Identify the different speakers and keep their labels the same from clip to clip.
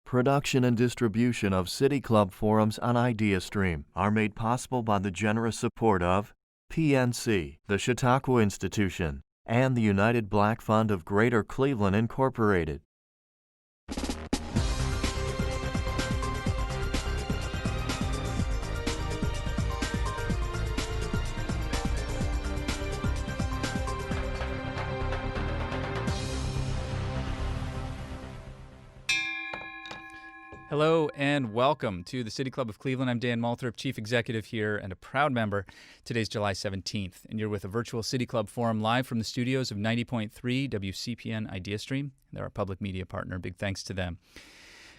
Speaker 1: Production and distribution of City Club forums on IdeaStream are made possible by the generous support of PNC, the Chautauqua Institution, and the United Black Fund of Greater Cleveland, Incorporated.
Speaker 2: Hello and welcome to the City Club of Cleveland. I'm Dan Malthrop, Chief Executive here and a proud member. Today's July 17th, and you're with a virtual City Club forum live from the studios of 90.3 WCPN IdeaStream. They're our public media partner. Big thanks to them.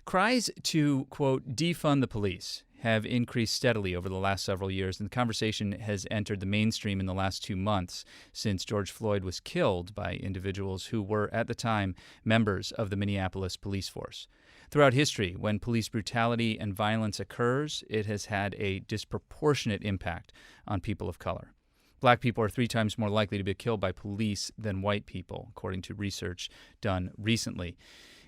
Speaker 2: Cries to, quote, defund the police have increased steadily over the last several years, and the conversation has entered the mainstream in the last 2 months since George Floyd was killed by individuals who were, at the time, members of the Minneapolis police force. Throughout history, when police brutality and violence occurs, it has had a disproportionate impact on people of color. Black people are 3 times more likely to be killed by police than white people, according to research done recently.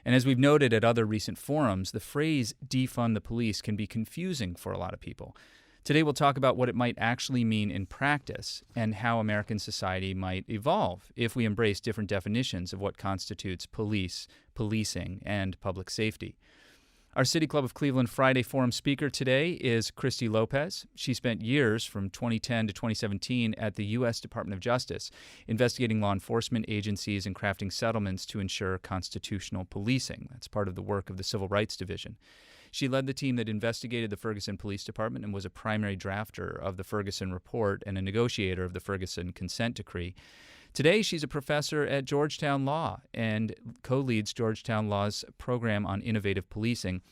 Speaker 2: And as we've noted at other recent forums, the phrase defund the police can be confusing for a lot of people. Today we'll talk about what it might actually mean in practice and how American society might evolve if we embrace different definitions of what constitutes police, policing, and public safety. Our City Club of Cleveland Friday Forum speaker today is Christy Lopez. She spent years from 2010 to 2017 at the U.S. Department of Justice, investigating law enforcement agencies and crafting settlements to ensure constitutional policing. That's part of the work of the Civil Rights Division. She led the team that investigated the Ferguson Police Department and was a primary drafter of the Ferguson Report and a negotiator of the Ferguson Consent Decree. Today, she's a professor at Georgetown Law and co-leads Georgetown Law's program on innovative policing.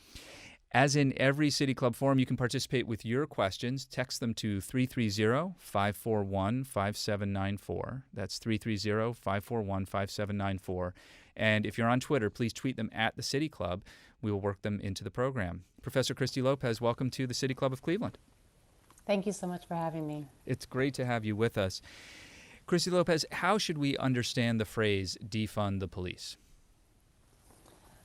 Speaker 2: As in every City Club forum, you can participate with your questions. Text them to 330-541-5794. That's 330-541-5794. And if you're on Twitter, please tweet them at the City Club. We will work them into the program. Professor Christy Lopez, welcome to the City Club of Cleveland.
Speaker 3: Thank you so much for having me.
Speaker 2: It's great to have you with us. Christy Lopez, how should we understand the phrase defund the police?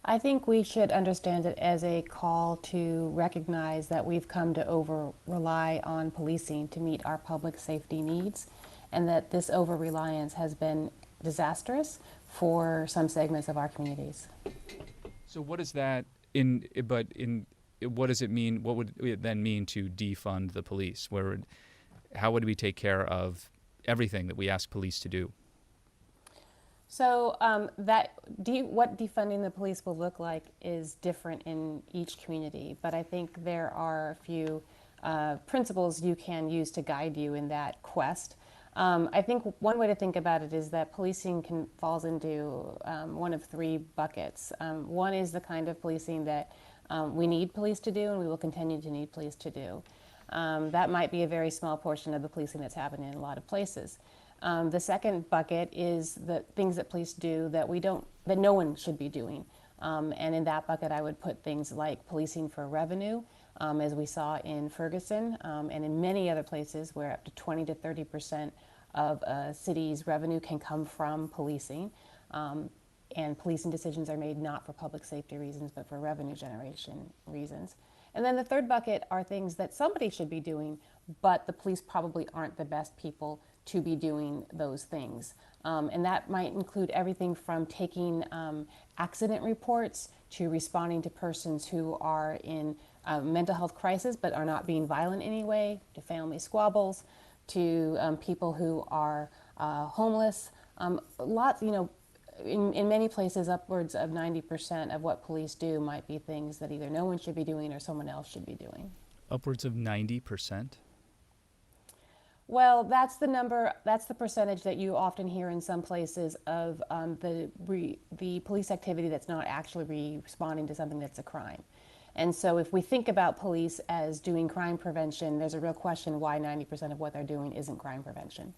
Speaker 3: I think we should understand it as a call to recognize that we've come to over-rely on policing to meet our public safety needs, and that this over-reliance has been disastrous for some segments of our communities.
Speaker 2: So what does that what does it mean? What would it then mean to defund the police? How would we take care of everything that we ask police to do?
Speaker 3: So what defunding the police will look like is different in each community, but I think there are a few principles you can use to guide you in that quest. I think one way to think about it is that policing falls into one of 3 buckets. One is the kind of policing that we need police to do and we will continue to need police to do. That might be a very small portion of the policing that's happening in a lot of places. The second bucket is the things that police do that no one should be doing. And in that bucket, I would put things like policing for revenue, as we saw in Ferguson, and in many other places where up to 20 to 30% of a city's revenue can come from policing. And policing decisions are made not for public safety reasons, but for revenue generation reasons. And then the third bucket are things that somebody should be doing, but the police probably aren't the best people to be doing those things. And that might include everything from taking accident reports to responding to persons who are in mental health crisis but are not being violent in any way, to family squabbles, to people who are homeless. In many places, upwards of 90% of what police do might be things that either no one should be doing or someone else should be doing. Upwards of
Speaker 2: 90%?
Speaker 3: Well, that's the number, that's the percentage that you often hear in some places of the police activity that's not actually responding to something that's a crime. And so if we think about police as doing crime prevention, there's a real question why 90% of what they're doing isn't crime prevention.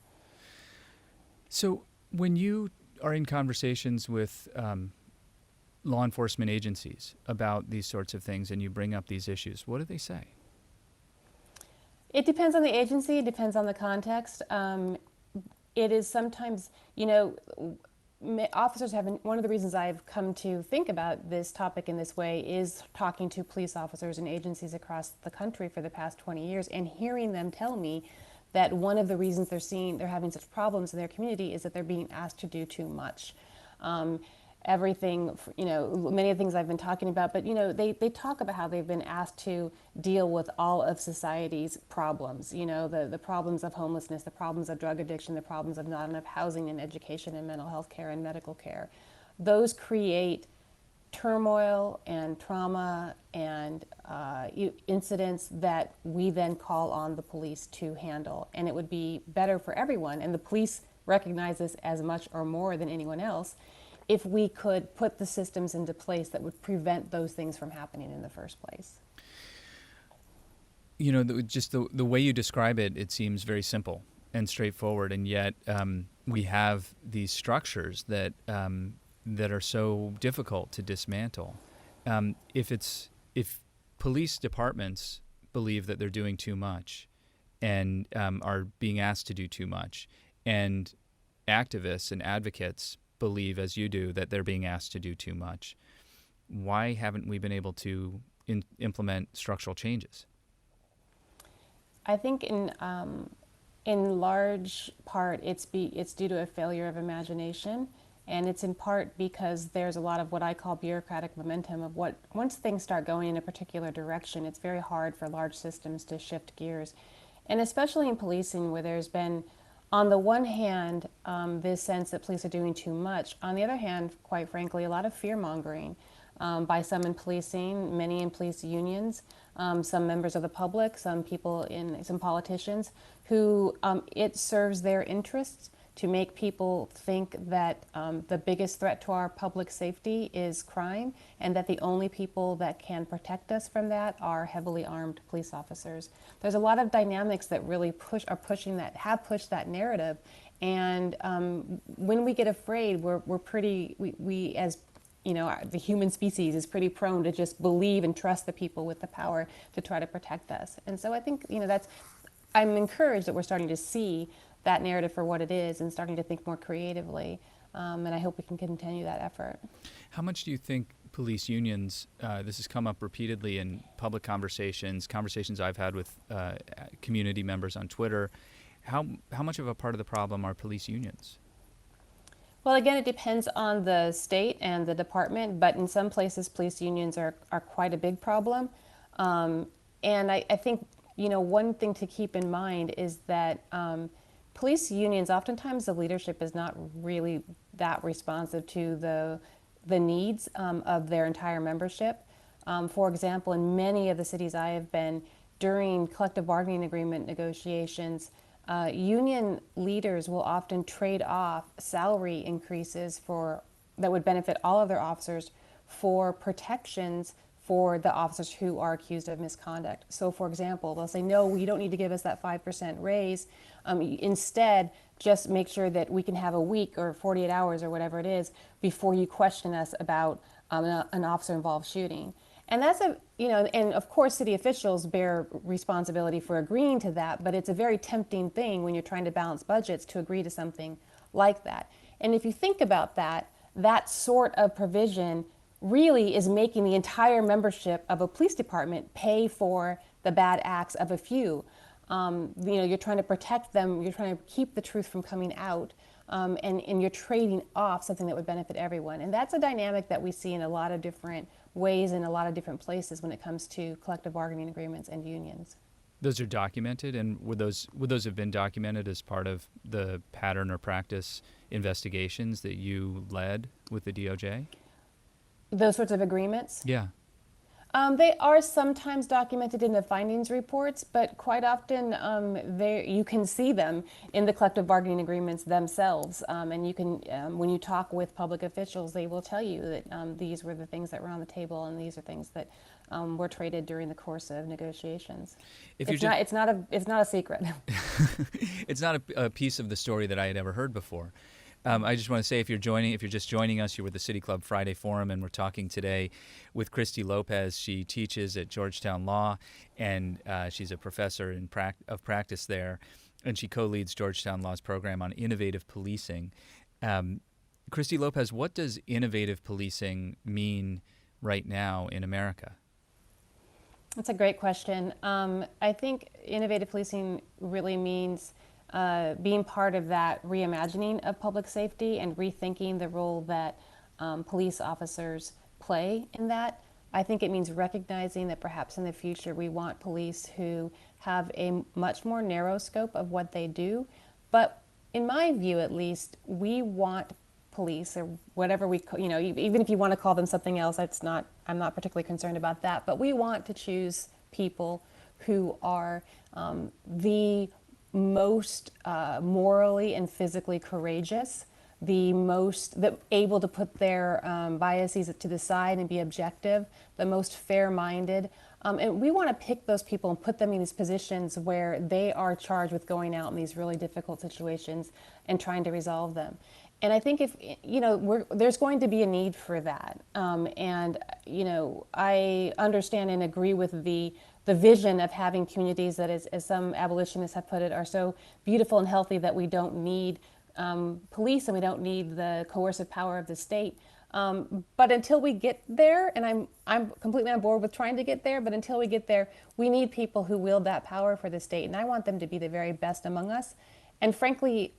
Speaker 2: So when you are in conversations with law enforcement agencies about these sorts of things and you bring up these issues, what do they say?
Speaker 3: It depends on the agency, it depends on the context. It is sometimes, officers haven't, one of the reasons I've come to think about this topic in this way is talking to police officers and agencies across the country for the past 20 years and hearing them tell me that one of the reasons they're having such problems in their community is that they're being asked to do too much. Everything, many of the things I've been talking about, but, they talk about how they've been asked to deal with all of society's problems, the problems of homelessness, the problems of drug addiction, the problems of not enough housing and education and mental health care and medical care. Those create turmoil and trauma and incidents that we then call on the police to handle. And it would be better for everyone, and the police recognize this as much or more than anyone else, if we could put the systems into place that would prevent those things from happening in the first place.
Speaker 2: Just the way you describe it, it seems very simple and straightforward, and yet we have these structures that are so difficult to dismantle. If police departments believe that they're doing too much and are being asked to do too much, and activists and advocates believe, as you do, that they're being asked to do too much, why haven't we been able to implement structural changes?
Speaker 3: I think in large part it's due to a failure of imagination, and it's in part because there's a lot of what I call bureaucratic momentum of once things start going in a particular direction, it's very hard for large systems to shift gears. And especially in policing, where there's been, on the one hand, this sense that police are doing too much. On the other hand, quite frankly, a lot of fear-mongering by some in policing, many in police unions, some members of the public, some politicians, who it serves their interests to make people think that the biggest threat to our public safety is crime, and that the only people that can protect us from that are heavily armed police officers. There's a lot of dynamics that really have pushed that narrative, and when we get afraid, we as the human species is pretty prone to just believe and trust the people with the power to try to protect us. And so I think I'm encouraged that we're starting to see that narrative for what it is and starting to think more creatively. And I hope we can continue that effort.
Speaker 2: How much do you think police unions, this has come up repeatedly in public conversations I've had with community members on Twitter, how much of a part of the problem are police unions?
Speaker 3: Well, again, it depends on the state and the department, but in some places police unions are quite a big problem. And I think, one thing to keep in mind is that police unions, oftentimes the leadership is not really that responsive to the needs of their entire membership. For example, in many of the cities I have been, during collective bargaining agreement negotiations, union leaders will often trade off salary increases that would benefit all of their officers for protections for the officers who are accused of misconduct. So, for example, they'll say, no, you don't need to give us that 5% raise. Instead, just make sure that we can have a week or 48 hours or whatever it is before you question us about an officer-involved shooting. And that's and of course city officials bear responsibility for agreeing to that, but it's a very tempting thing when you're trying to balance budgets to agree to something like that. And if you think about that sort of provision really is making the entire membership of a police department pay for the bad acts of a few. You're trying to protect them, you're trying to keep the truth from coming out, and you're trading off something that would benefit everyone. And that's a dynamic that we see in a lot of different ways in a lot of different places when it comes to collective bargaining agreements and unions.
Speaker 2: Those are documented, and would those have been documented as part of the pattern or practice investigations that you led with the DOJ?
Speaker 3: Those sorts of agreements?
Speaker 2: Yeah.
Speaker 3: They are sometimes documented in the findings reports, but quite often you can see them in the collective bargaining agreements themselves. And you can, when you talk with public officials, they will tell you that these were the things that were on the table, and these are things that were traded during the course of negotiations. It's not a secret.
Speaker 2: It's not a piece of the story that I had ever heard before. I just want to say, if you're just joining us, you're with the City Club Friday Forum, and we're talking today with Christy Lopez. She teaches at Georgetown Law, and she's a professor of practice there, and she co-leads Georgetown Law's program on innovative policing. Christy Lopez, what does innovative policing mean right now in America?
Speaker 3: That's a great question. I think innovative policing really means being part of that reimagining of public safety and rethinking the role that police officers play in that. I think it means recognizing that perhaps in the future we want police who have a much more narrow scope of what they do. But in my view, at least, we want police, or whatever we, even if you want to call them something else, I'm not particularly concerned about that. But we want to choose people who are the most morally and physically courageous, able to put their biases to the side and be objective, the most fair-minded. And we want to pick those people and put them in these positions where they are charged with going out in these really difficult situations and trying to resolve them. And I think there's going to be a need for that. I understand and agree with the vision of having communities that, as some abolitionists have put it, are so beautiful and healthy that we don't need police and we don't need the coercive power of the state. But until we get there, and I'm completely on board with trying to get there, but until we get there, we need people who wield that power for the state. And I want them to be the very best among us. And frankly,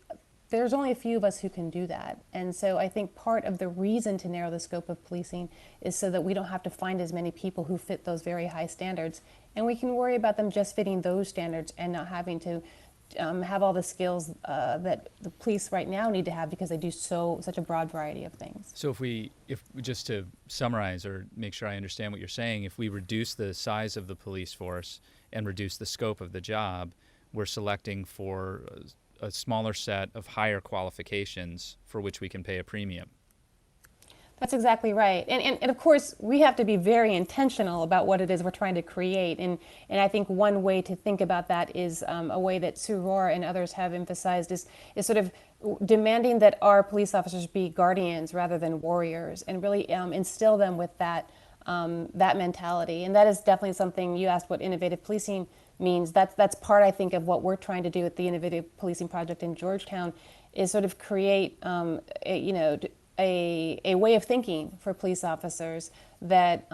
Speaker 3: there's only a few of us who can do that. And so I think part of the reason to narrow the scope of policing is so that we don't have to find as many people who fit those very high standards. And we can worry about them just fitting those standards and not having to have all the skills that the police right now need to have, because they do such a broad variety of things.
Speaker 2: So if just to summarize or make sure I understand what you're saying, if we reduce the size of the police force and reduce the scope of the job, we're selecting for a smaller set of higher qualifications for which we can pay a premium.
Speaker 3: That's exactly right. And of course, we have to be very intentional about what it is we're trying to create. And I think one way to think about that is a way that Sue Rohr and others have emphasized is sort of demanding that our police officers be guardians rather than warriors, and really instill them with that mentality. And that is definitely something. You asked what innovative policing means. That's part, I think, of what we're trying to do with the Innovative Policing Project in Georgetown, is sort of create a way of thinking for police officers that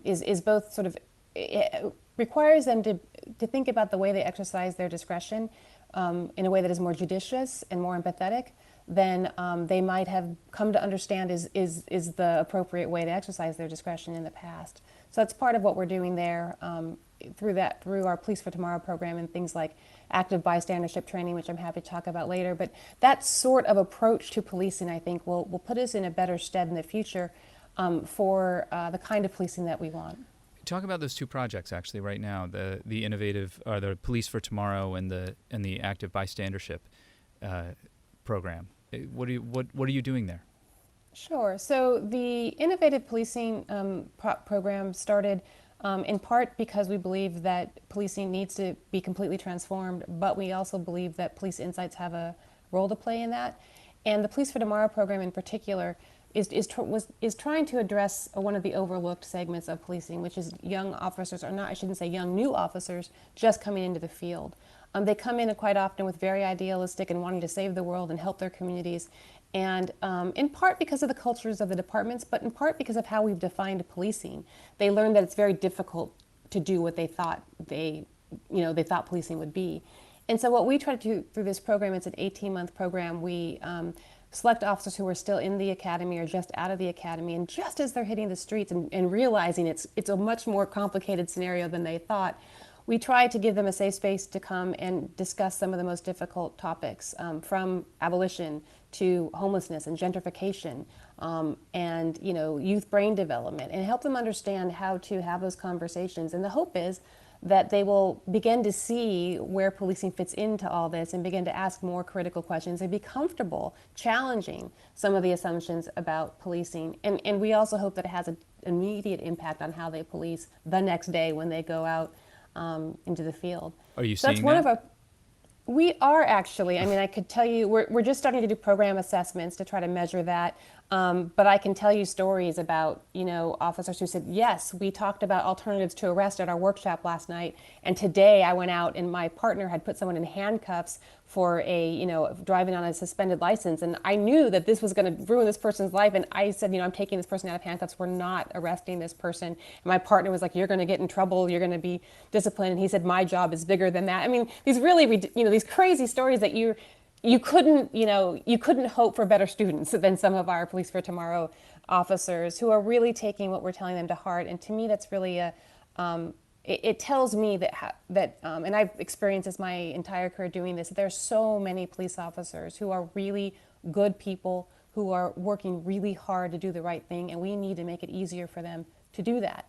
Speaker 3: is both sort of, it requires them to think about the way they exercise their discretion in a way that is more judicious and more empathetic than they might have come to understand is the appropriate way to exercise their discretion in the past. So that's part of what we're doing there through our Police for Tomorrow program and things like active bystandership training, which I'm happy to talk about later. But that sort of approach to policing, I think, will put us in a better stead in the future for the kind of policing that we want.
Speaker 2: Talk about those two projects actually right now: the innovative, or the Police for Tomorrow, and the active bystandership program. What are you doing there?
Speaker 3: Sure. So the innovative policing program started in part because we believe that policing needs to be completely transformed, but we also believe that police insights have a role to play in that. And the Police for Tomorrow program in particular is trying to address one of the overlooked segments of policing, which is young officers, or not, I shouldn't say young, new officers just coming into the field. They come in quite often with very idealistic and wanting to save the world and help their communities. And in part because of the cultures of the departments, but in part because of how we've defined policing. They learn that it's very difficult to do what they thought they thought policing would be. And so what we try to do through this program, it's an 18-month program. We select officers who are still in the academy or just out of the academy, and just as they're hitting the streets and realizing it's a much more complicated scenario than they thought, we try to give them a safe space to come and discuss some of the most difficult topics, from abolition to homelessness and gentrification, and youth brain development, and help them understand how to have those conversations. And the hope is that they will begin to see where policing fits into all this and begin to ask more critical questions and be comfortable challenging some of the assumptions about policing. And we also hope that it has an immediate impact on how they police the next day when they go out into the field.
Speaker 2: Are you
Speaker 3: so
Speaker 2: seeing
Speaker 3: that's one
Speaker 2: that?
Speaker 3: of our. We are actually. I mean, I could tell you, we're just starting to do program assessments to try to measure that. But I can tell you stories about, officers who said, yes, we talked about alternatives to arrest at our workshop last night. And today I went out and my partner had put someone in handcuffs for driving on a suspended license. And I knew that this was going to ruin this person's life. And I said, I'm taking this person out of handcuffs. We're not arresting this person. And my partner was like, you're going to get in trouble. You're going to be disciplined. And he said, my job is bigger than that. I mean, these really, these crazy stories that you couldn't hope for better students than some of our Police for Tomorrow officers who are really taking what we're telling them to heart. And to me, that's really it tells me that and I've experienced this my entire career doing this, that there's so many police officers who are really good people who are working really hard to do the right thing, and we need to make it easier for them to do that.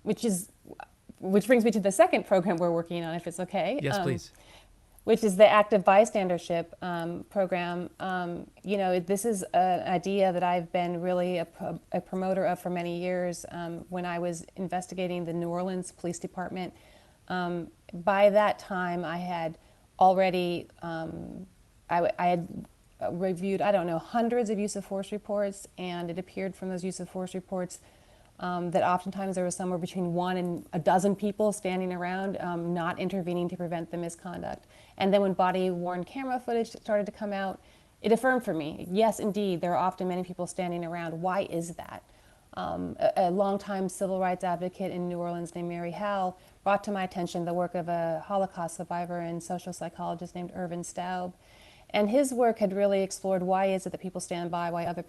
Speaker 3: Which brings me to the second program we're working on, if it's okay.
Speaker 2: Yes, please.
Speaker 3: Which is the active bystandership program. This is an idea that I've been really a promoter of for many years. When I was investigating the New Orleans Police Department, by that time I had already, I had reviewed, hundreds of use of force reports, and it appeared from those use of force reports that oftentimes there was somewhere between 1 and a dozen people standing around, not intervening to prevent the misconduct. And then when body-worn camera footage started to come out, it affirmed for me, yes, indeed, there are often many people standing around. Why is that? A longtime civil rights advocate in New Orleans named Mary Howell brought to my attention the work of a Holocaust survivor and social psychologist named Irvin Staub. And his work had really explored why is it that people stand by while other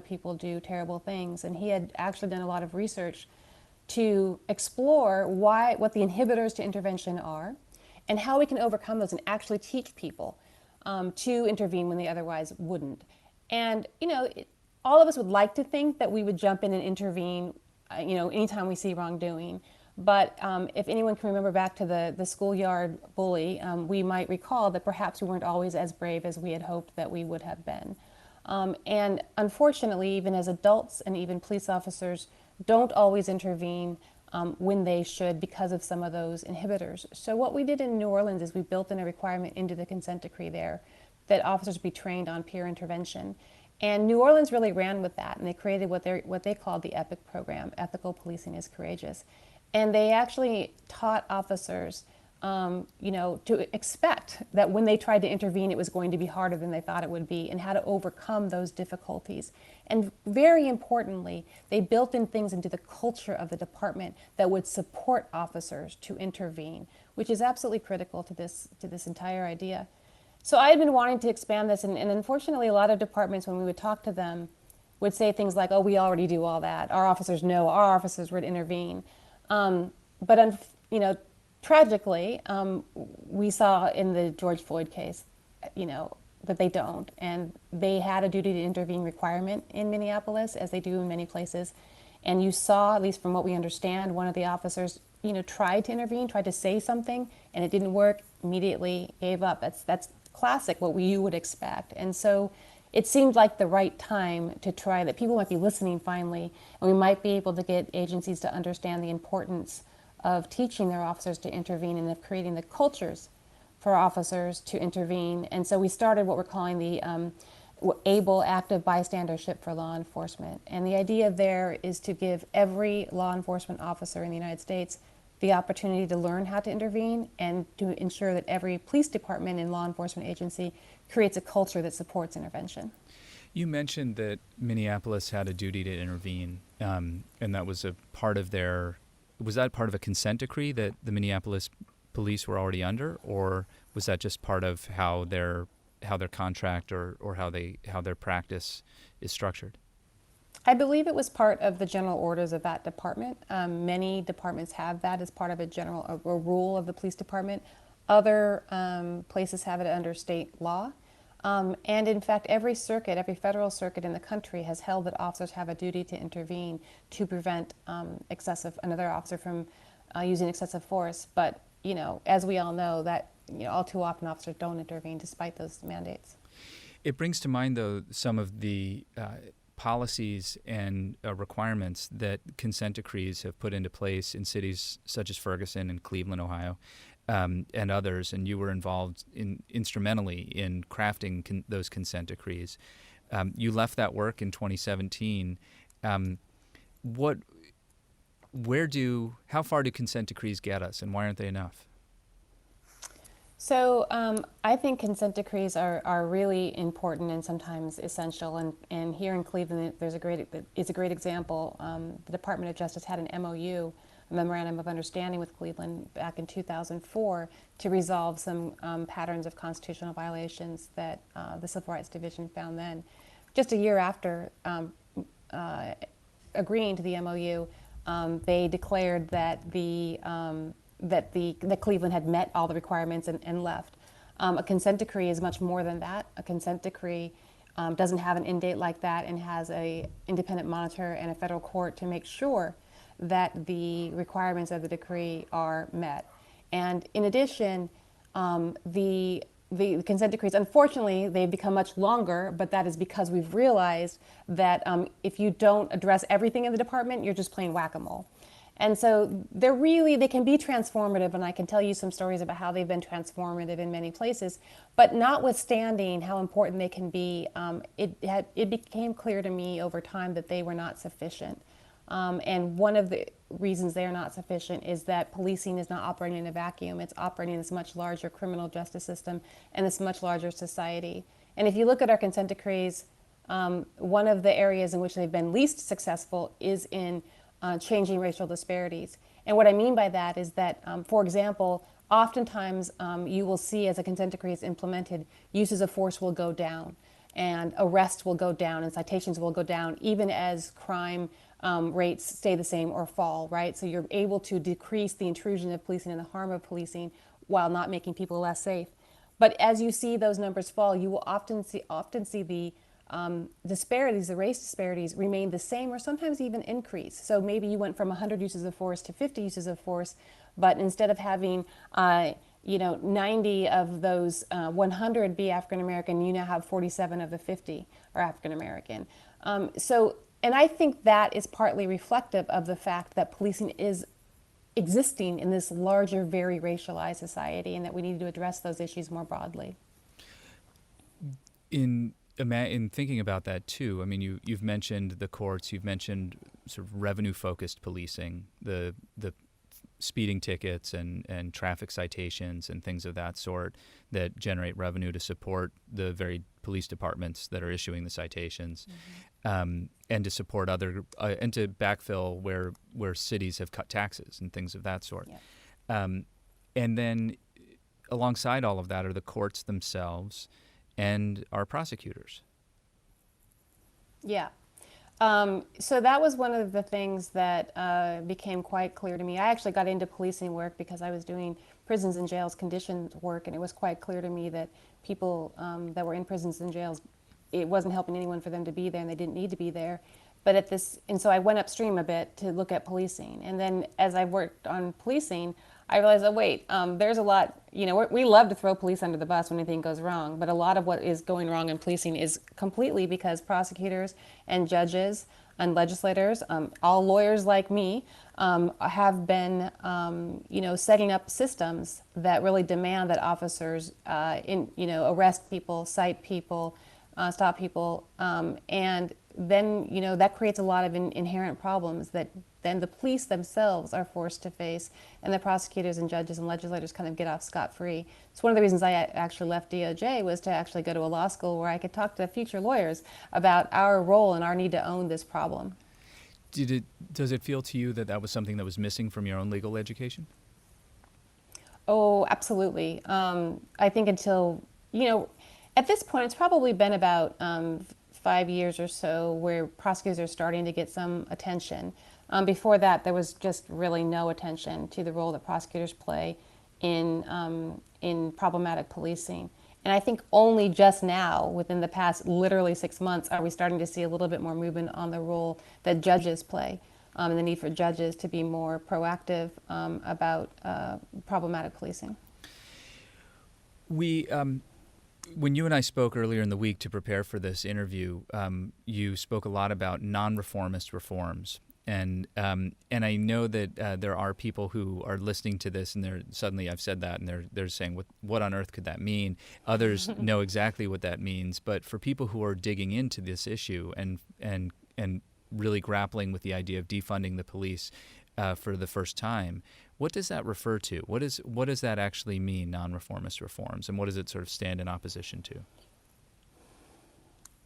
Speaker 3: people do terrible things. And he had actually done a lot of research to explore what the inhibitors to intervention are and how we can overcome those and actually teach people to intervene when they otherwise wouldn't. And, all of us would like to think that we would jump in and intervene, anytime we see wrongdoing. But if anyone can remember back to the schoolyard bully, we might recall that perhaps we weren't always as brave as we had hoped that we would have been. And unfortunately, even as adults and even police officers don't always intervene when they should because of some of those inhibitors. So what we did in New Orleans is we built in a requirement into the consent decree there that officers be trained on peer intervention. And New Orleans really ran with that, and they created what they called the EPIC program, Ethical Policing is Courageous. And they actually taught officers, to expect that when they tried to intervene, it was going to be harder than they thought it would be, and how to overcome those difficulties. And very importantly, they built in things into the culture of the department that would support officers to intervene, which is absolutely critical to this entire idea. So I had been wanting to expand this, and unfortunately, a lot of departments, when we would talk to them, would say things like, "Oh, we already do all that. Our officers know. Our officers would intervene." But tragically, we saw in the George Floyd case, that they don't, and they had a duty to intervene requirement in Minneapolis, as they do in many places. And you saw, at least from what we understand, one of the officers, tried to intervene, tried to say something, and it didn't work. Immediately gave up. That's classic, what you would expect. And so it seemed like the right time to try that. People might be listening finally, and we might be able to get agencies to understand the importance of teaching their officers to intervene and of creating the cultures for officers to intervene. And so we started what we're calling the ABLE, Active Bystandership for Law Enforcement. And the idea there is to give every law enforcement officer in the United States the opportunity to learn how to intervene, and to ensure that every police department and law enforcement agency creates a culture that supports intervention.
Speaker 2: You mentioned that Minneapolis had a duty to intervene, and that was a part of was that part of a consent decree that the Minneapolis police were already under, or was that just part of how their contract or how their practice is structured?
Speaker 3: I believe it was part of the general orders of that department. Many departments have that as part of a rule of the police department. Other places have it under state law. And in fact, every federal circuit in the country has held that officers have a duty to intervene to prevent another officer from using excessive force. But, as we all know, that all too often officers don't intervene despite those mandates.
Speaker 2: It brings to mind, though, some of the policies and requirements that consent decrees have put into place in cities such as Ferguson and Cleveland, Ohio, and others, and you were involved instrumentally in crafting those consent decrees. You left that work in 2017. How far do consent decrees get us, and why aren't they enough?
Speaker 3: So I think consent decrees are really important and sometimes essential. And here in Cleveland, it's a great example. The Department of Justice had an MOU, a Memorandum of Understanding with Cleveland back in 2004 to resolve some patterns of constitutional violations that the Civil Rights Division found then. Just a year after agreeing to the MOU, they declared that that Cleveland had met all the requirements and left. A consent decree is much more than that. A consent decree doesn't have an end date like that and has an independent monitor and a federal court to make sure that the requirements of the decree are met. And in addition, the consent decrees, unfortunately, they've become much longer, but that is because we've realized that if you don't address everything in the department, you're just playing whack-a-mole. And so they can be transformative, and I can tell you some stories about how they've been transformative in many places. But notwithstanding how important they can be, it became clear to me over time that they were not sufficient. And one of the reasons they are not sufficient is that policing is not operating in a vacuum. It's operating in this much larger criminal justice system and this much larger society. And if you look at our consent decrees, one of the areas in which they've been least successful is in changing racial disparities. And what I mean by that is that, for example, oftentimes you will see as a consent decree is implemented, uses of force will go down and arrests will go down and citations will go down even as crime rates stay the same or fall, right? So you're able to decrease the intrusion of policing and the harm of policing while not making people less safe. But as you see those numbers fall, you will often see the disparities, the race disparities, remain the same or sometimes even increase. So maybe you went from 100 uses of force to 50 uses of force, but instead of having 90 of those 100 be African American, you now have 47 of the 50 are African American. And I think that is partly reflective of the fact that policing is existing in this larger, very racialized society, and that we need to address those issues more broadly.
Speaker 2: In thinking about that too, I mean, you've mentioned the courts, you've mentioned sort of revenue-focused policing, the speeding tickets and traffic citations and things of that sort that generate revenue to support the very police departments that are issuing the citations, and to support and to backfill where cities have cut taxes and things of that sort. Yeah. And then alongside all of that are the courts themselves and our prosecutors.
Speaker 3: Yeah. So that was one of the things that became quite clear to me. I actually got into policing work because I was doing prisons and jails conditions work, and it was quite clear to me that people that were in prisons and jails, it wasn't helping anyone for them to be there, and they didn't need to be there. And so I went upstream a bit to look at policing. And then as I worked on policing, I realized, oh wait, there's a lot, we love to throw police under the bus when anything goes wrong, but a lot of what is going wrong in policing is completely because prosecutors and judges and legislators, all lawyers like me, have been, setting up systems that really demand that officers, arrest people, cite people, stop people, and then, that creates a lot of inherent problems that then the police themselves are forced to face, and the prosecutors and judges and legislators kind of get off scot-free. It's one of the reasons I actually left DOJ was to actually go to a law school where I could talk to future lawyers about our role and our need to own this problem.
Speaker 2: Does it feel to you that that was something that was missing from your own legal education?
Speaker 3: Oh, absolutely. I think until, at this point, it's probably been about 5 years or so where prosecutors are starting to get some attention. Before that, there was just really no attention to the role that prosecutors play in problematic policing. And I think only just now, within the past literally 6 months, are we starting to see a little bit more movement on the role that judges play, and the need for judges to be more proactive about problematic policing.
Speaker 2: When you and I spoke earlier in the week to prepare for this interview, you spoke a lot about non-reformist reforms. And I know that there are people who are listening to this, and they're suddenly I've said that, and they're saying, what on earth could that mean? Others know exactly what that means, but for people who are digging into this issue and really grappling with the idea of defunding the police for the first time, what does that refer to? What does that actually mean, non-reformist reforms, and what does it sort of stand in opposition to?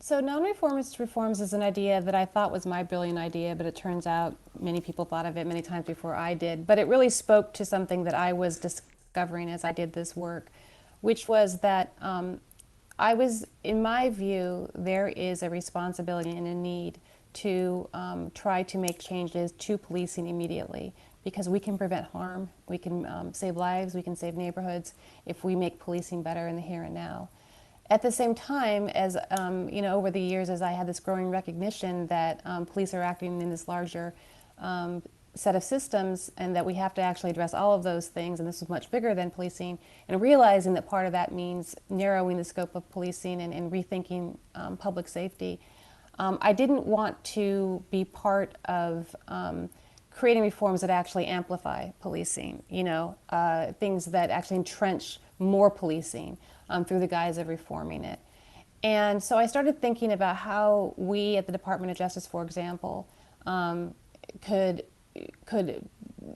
Speaker 3: So non-reformist reforms is an idea that I thought was my brilliant idea, but it turns out many people thought of it many times before I did. But it really spoke to something that I was discovering as I did this work, which was that in my view, there is a responsibility and a need to try to make changes to policing immediately, because we can prevent harm, we can save lives, we can save neighborhoods if we make policing better in the here and now. At the same time, as over the years, as I had this growing recognition that police are acting in this larger set of systems, and that we have to actually address all of those things, and this is much bigger than policing, and realizing that part of that means narrowing the scope of policing and rethinking public safety, I didn't want to be part of creating reforms that actually amplify policing, things that actually entrench more policing through the guise of reforming it. And so I started thinking about how we at the Department of Justice, for example, could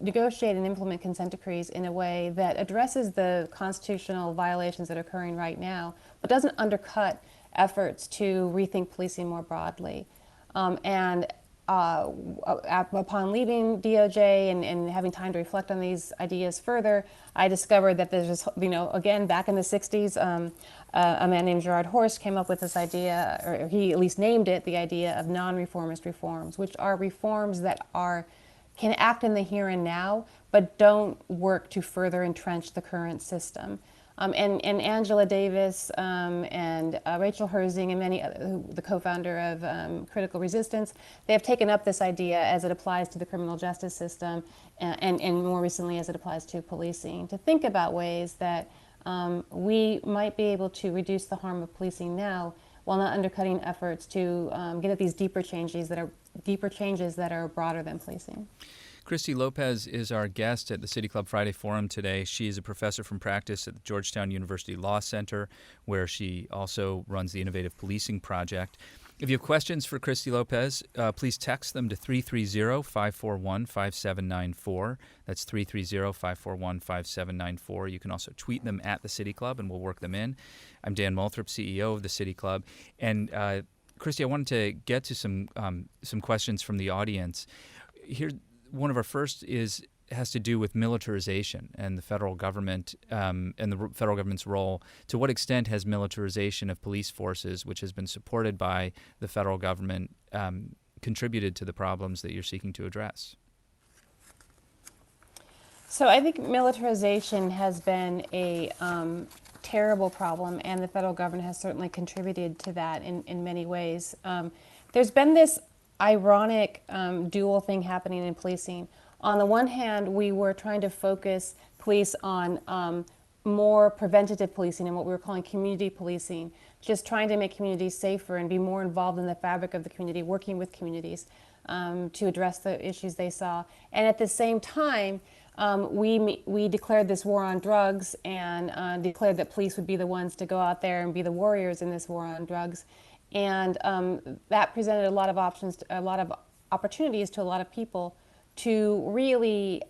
Speaker 3: negotiate and implement consent decrees in a way that addresses the constitutional violations that are occurring right now, but doesn't undercut efforts to rethink policing more broadly. Upon leaving DOJ and having time to reflect on these ideas further, I discovered that there's this, again, back in the 60s, a man named Gerard Horst came up with this idea, or he at least named it, the idea of non-reformist reforms, which are reforms that can act in the here and now, but don't work to further entrench the current system. And Angela Davis and Rachel Herzing and many, the co-founder of Critical Resistance, they have taken up this idea as it applies to the criminal justice system and more recently as it applies to policing, to think about ways that we might be able to reduce the harm of policing now while not undercutting efforts to get at these deeper changes that are broader than policing.
Speaker 2: Christy Lopez is our guest at the City Club Friday Forum today. She is a professor from practice at the Georgetown University Law Center, where she also runs the Innovative Policing Project. If you have questions for Christy Lopez, please text them to 330-541-5794. That's 330-541-5794. You can also tweet them at the City Club, and we'll work them in. I'm Dan Moulthrop, CEO of the City Club. And Christy, I wanted to get to some questions from the audience. Here, one of our first has to do with militarization and the federal government and the federal government's role. To what extent has militarization of police forces, which has been supported by the federal government, contributed to the problems that you're seeking to address?
Speaker 3: So I think militarization has been a terrible problem, and the federal government has certainly contributed to that in many ways. There's been this ironic dual thing happening in policing. On the one hand, we were trying to focus police on more preventative policing and what we were calling community policing, just trying to make communities safer and be more involved in the fabric of the community, working with communities to address the issues they saw. And at the same time, we declared this war on drugs and declared that police would be the ones to go out there and be the warriors in this war on drugs. And that presented a lot of options, a lot of opportunities to a lot of people to really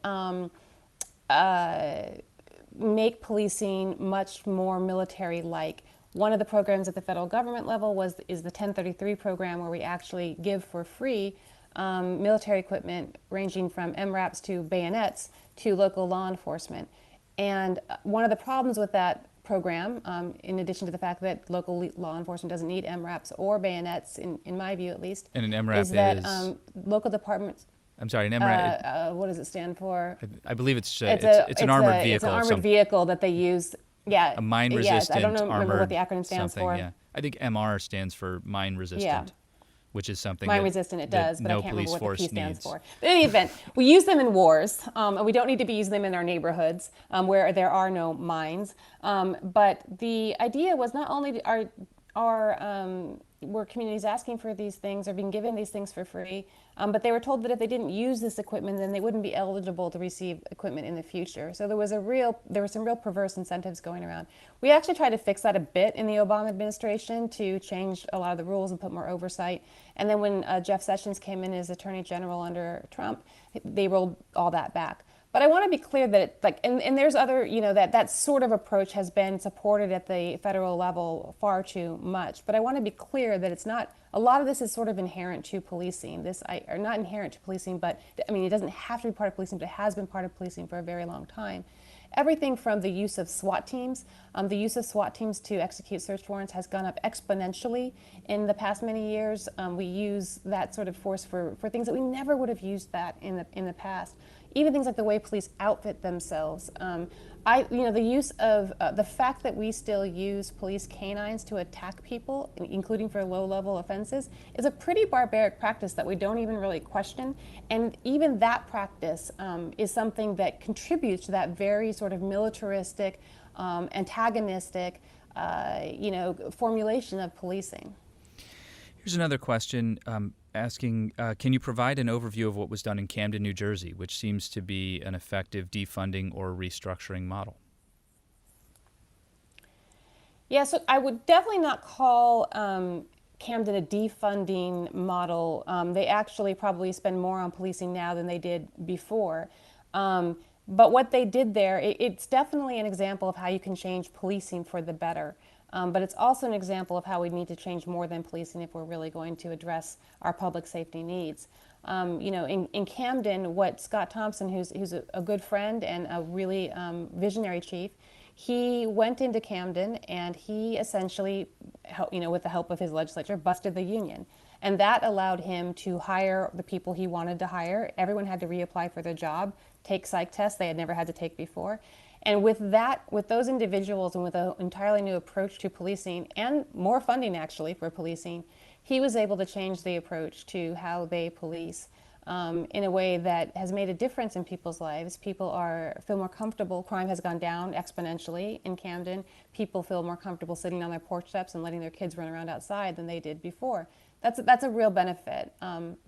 Speaker 3: make policing much more military-like. One of the programs at the federal government level is the 1033 program, where we actually give for free military equipment ranging from MRAPs to bayonets to local law enforcement. And one of the problems with that program, in addition to the fact that local law enforcement doesn't need MRAPs or bayonets, in my view at least,
Speaker 2: and an MRAP
Speaker 3: is that local departments.
Speaker 2: I'm sorry, an MRAP.
Speaker 3: What does it stand for?
Speaker 2: I believe it's an armored vehicle.
Speaker 3: It's an armored vehicle that they use. Yeah.
Speaker 2: A mine-resistant,
Speaker 3: I don't remember
Speaker 2: armored
Speaker 3: what the acronym stands for.
Speaker 2: Yeah. I think MR stands for mine-resistant.
Speaker 3: Yeah.
Speaker 2: Which is something
Speaker 3: mine-resistant, it does, but
Speaker 2: no
Speaker 3: I can't
Speaker 2: police
Speaker 3: remember what the
Speaker 2: force
Speaker 3: P stands
Speaker 2: needs.
Speaker 3: for. But in any event, we use them in wars, and we don't need to be using them in our neighborhoods where there are no mines. But the idea was not only are were communities asking for these things or being given these things for free, but they were told that if they didn't use this equipment, then they wouldn't be eligible to receive equipment in the future. So there were some real perverse incentives going around. We actually tried to fix that a bit in the Obama administration to change a lot of the rules and put more oversight. And then when Jeff Sessions came in as Attorney General under Trump, they rolled all that back. But I want to be clear that and there's other, that sort of approach has been supported at the federal level far too much. But I want to be clear that it's not, a lot of this is sort of inherent to policing. Or not inherent to policing, but I mean, it doesn't have to be part of policing, but it has been part of policing for a very long time. Everything from the use of SWAT teams, to execute search warrants has gone up exponentially in the past many years. We use that sort of force for things that we never would have used that in the past. Even things like the way police outfit themselves. The use of the fact that we still use police canines to attack people, including for low-level offenses, is a pretty barbaric practice that we don't even really question. And even that practice is something that contributes to that very sort of militaristic, antagonistic, formulation of policing.
Speaker 2: Here's another question asking, can you provide an overview of what was done in Camden, New Jersey, which seems to be an effective defunding or restructuring model?
Speaker 3: Yeah, so I would definitely not call Camden a defunding model. They actually probably spend more on policing now than they did before. But what they did there, it's definitely an example of how you can change policing for the better. But it's also an example of how we need to change more than policing if we're really going to address our public safety needs. In Camden, what Scott Thompson, who's a good friend and a really visionary chief, he went into Camden and he essentially, with the help of his legislature, busted the union. And that allowed him to hire the people he wanted to hire. Everyone had to reapply for their job, take psych tests they had never had to take before. And with those individuals and with an entirely new approach to policing and more funding actually for policing, he was able to change the approach to how they police in a way that has made a difference in people's lives. People feel more comfortable. Crime has gone down exponentially in Camden. People feel more comfortable sitting on their porch steps and letting their kids run around outside than they did before. That's a real benefit.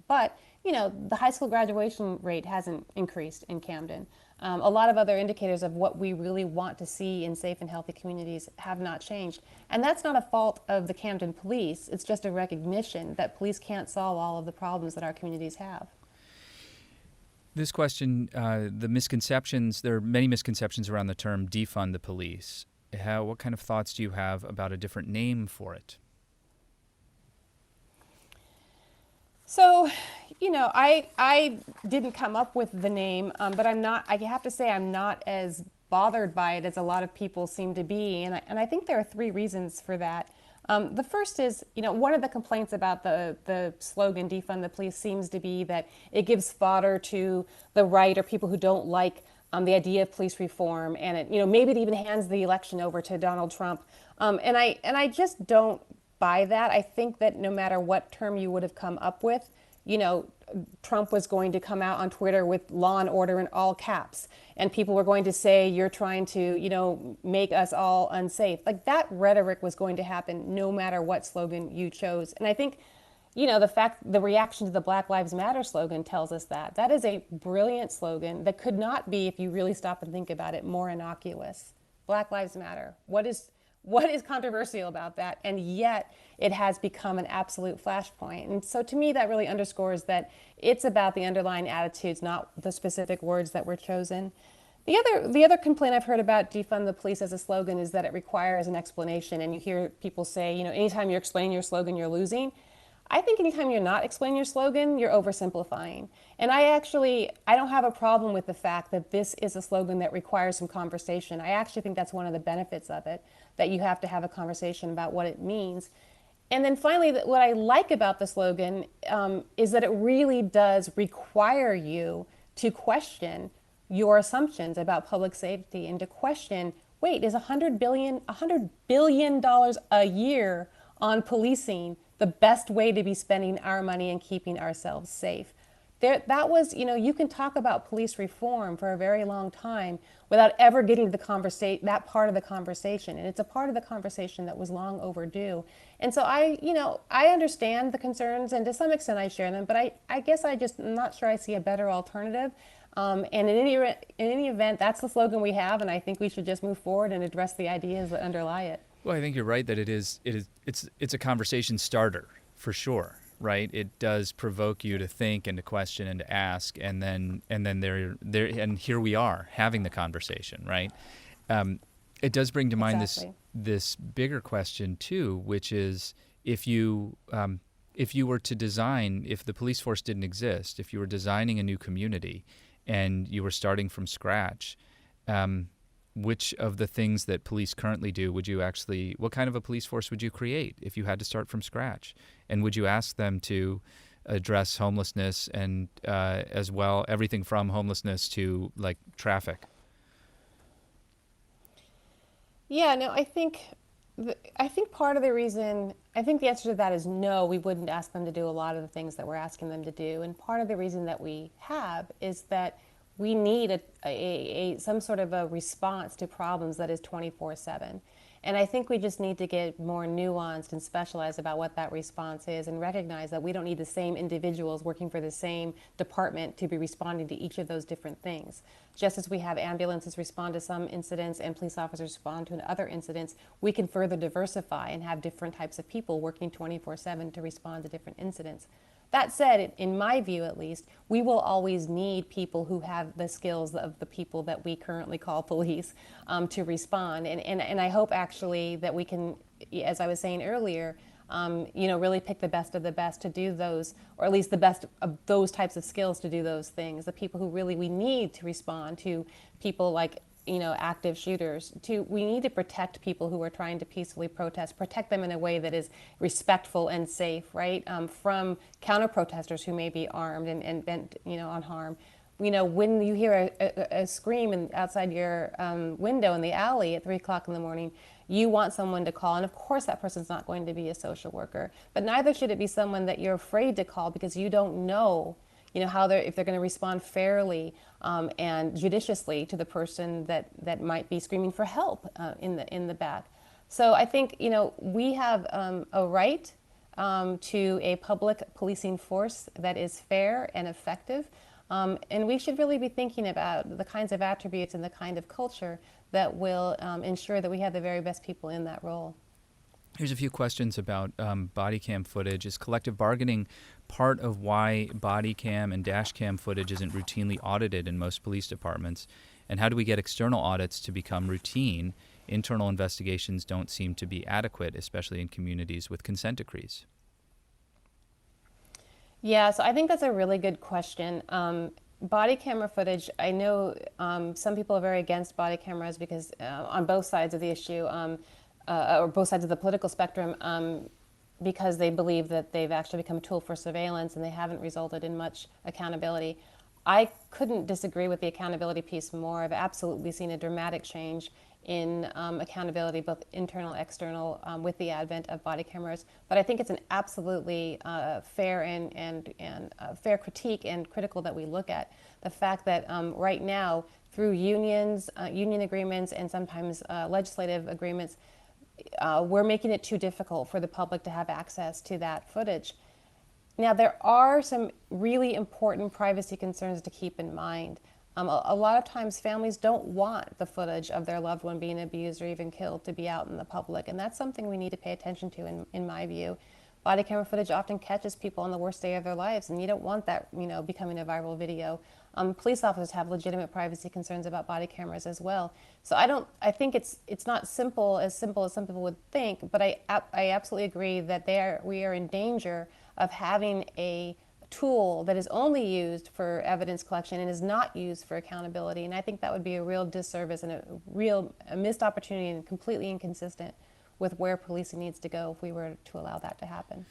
Speaker 3: But the high school graduation rate hasn't increased in Camden. A lot of other indicators of what we really want to see in safe and healthy communities have not changed. And that's not a fault of the Camden police. It's just a recognition that police can't solve all of the problems that our communities have.
Speaker 2: This question, the misconceptions, there are many misconceptions around the term defund the police. What kind of thoughts do you have about a different name for it?
Speaker 3: So, I didn't come up with the name, but I have to say I'm not as bothered by it as a lot of people seem to be. And I think there are three reasons for that. The first is, one of the complaints about the slogan defund the police seems to be that it gives fodder to the right or people who don't like the idea of police reform. And it, maybe it even hands the election over to Donald Trump. And I just don't buy that. I think that no matter what term you would have come up with, Trump was going to come out on Twitter with law and order in all caps. And people were going to say, you're trying to, make us all unsafe. Like that rhetoric was going to happen no matter what slogan you chose. And I think, the reaction to the Black Lives Matter slogan tells us that. That is a brilliant slogan that could not be, if you really stop and think about it, more innocuous. Black Lives Matter. What is controversial about that? And yet it has become an absolute flashpoint. And so to me, that really underscores that it's about the underlying attitudes, not the specific words that were chosen. The other complaint I've heard about defund the police as a slogan is that it requires an explanation. And you hear people say, anytime you're explaining your slogan, you're losing. I think anytime you're not explaining your slogan, you're oversimplifying. And I don't have a problem with the fact that this is a slogan that requires some conversation. I actually think that's one of the benefits of it, that you have to have a conversation about what it means. And then finally, what I like about the slogan is that it really does require you to question your assumptions about public safety and to question, wait, is $100 billion a year on policing the best way to be spending our money and keeping ourselves safe? that was, you can talk about police reform for a very long time without ever getting to that part of the conversation. And it's a part of the conversation that was long overdue. And so I understand the concerns, and to some extent I share them, but I guess I'm not sure I see a better alternative. And in any event, that's the slogan we have, and I think we should just move forward and address the ideas that underlie it.
Speaker 2: Well, I think you're right that it's a conversation starter for sure. Right, it does provoke you to think and to question and to ask, and then there and here we are having the conversation. Right, it does bring to mind this bigger question too, which is if you were to design, if the police force didn't exist, if you were designing a new community, and you were starting from scratch. Which of the things that police currently do what kind of a police force would you create if you had to start from scratch? And would you ask them to address homelessness and as well, everything from homelessness to like traffic?
Speaker 3: Yeah, no, I think part of the reason, I think the answer to that is no, we wouldn't ask them to do a lot of the things that we're asking them to do. And part of the reason that we have is that we need some sort of a response to problems that is 24/7. And I think we just need to get more nuanced and specialized about what that response is, and recognize that we don't need the same individuals working for the same department to be responding to each of those different things. Just as we have ambulances respond to some incidents and police officers respond to other incidents, we can further diversify and have different types of people working 24/7 to respond to different incidents. That said, in my view at least, we will always need people who have the skills of the people that we currently call police to respond. And I hope actually that we can, as I was saying earlier, really pick the best of the best to do those, or at least the best of those types of skills to do those things. The people who really we need to respond to people like active shooters. We need to protect people who are trying to peacefully protest, protect them in a way that is respectful and safe, right? From counter-protesters who may be armed and bent, on harm. When you hear a scream outside your window in the alley at 3 o'clock in the morning, you want someone to call, and of course that person's not going to be a social worker, but neither should it be someone that you're afraid to call because you don't know if they're going to respond fairly and judiciously to the person that might be screaming for help in the back. So I think we have a right to a public policing force that is fair and effective, and we should really be thinking about the kinds of attributes and the kind of culture that will ensure that we have the very best people in that role.
Speaker 2: Here's a few questions about body cam footage. Is collective bargaining part of why body cam and dash cam footage isn't routinely audited in most police departments? And how do we get external audits to become routine? Internal investigations don't seem to be adequate, especially in communities with consent decrees.
Speaker 3: Yeah, so I think that's a really good question. Body camera footage, I know some people are very against body cameras because on both sides of the issue, or both sides of the political spectrum, because they believe that they've actually become a tool for surveillance and they haven't resulted in much accountability. I couldn't disagree with the accountability piece more. I've absolutely seen a dramatic change in accountability, both internal and external, with the advent of body cameras. But I think it's an absolutely fair and fair critique and critical that we look at the fact that right now, through union agreements and sometimes legislative agreements, we're making it too difficult for the public to have access to that footage. Now, there are some really important privacy concerns to keep in mind. A lot of times families don't want the footage of their loved one being abused or even killed to be out in the public, and that's something we need to pay attention to in my view. Body camera footage often catches people on the worst day of their lives, and you don't want that becoming a viral video. Police officers have legitimate privacy concerns about body cameras as well. So I think it's not simple as some people would think, but I absolutely agree that we are in danger of having a tool that is only used for evidence collection and is not used for accountability. And I think that would be a real disservice and a missed opportunity and completely inconsistent with where policing needs to go if we were to allow that to happen.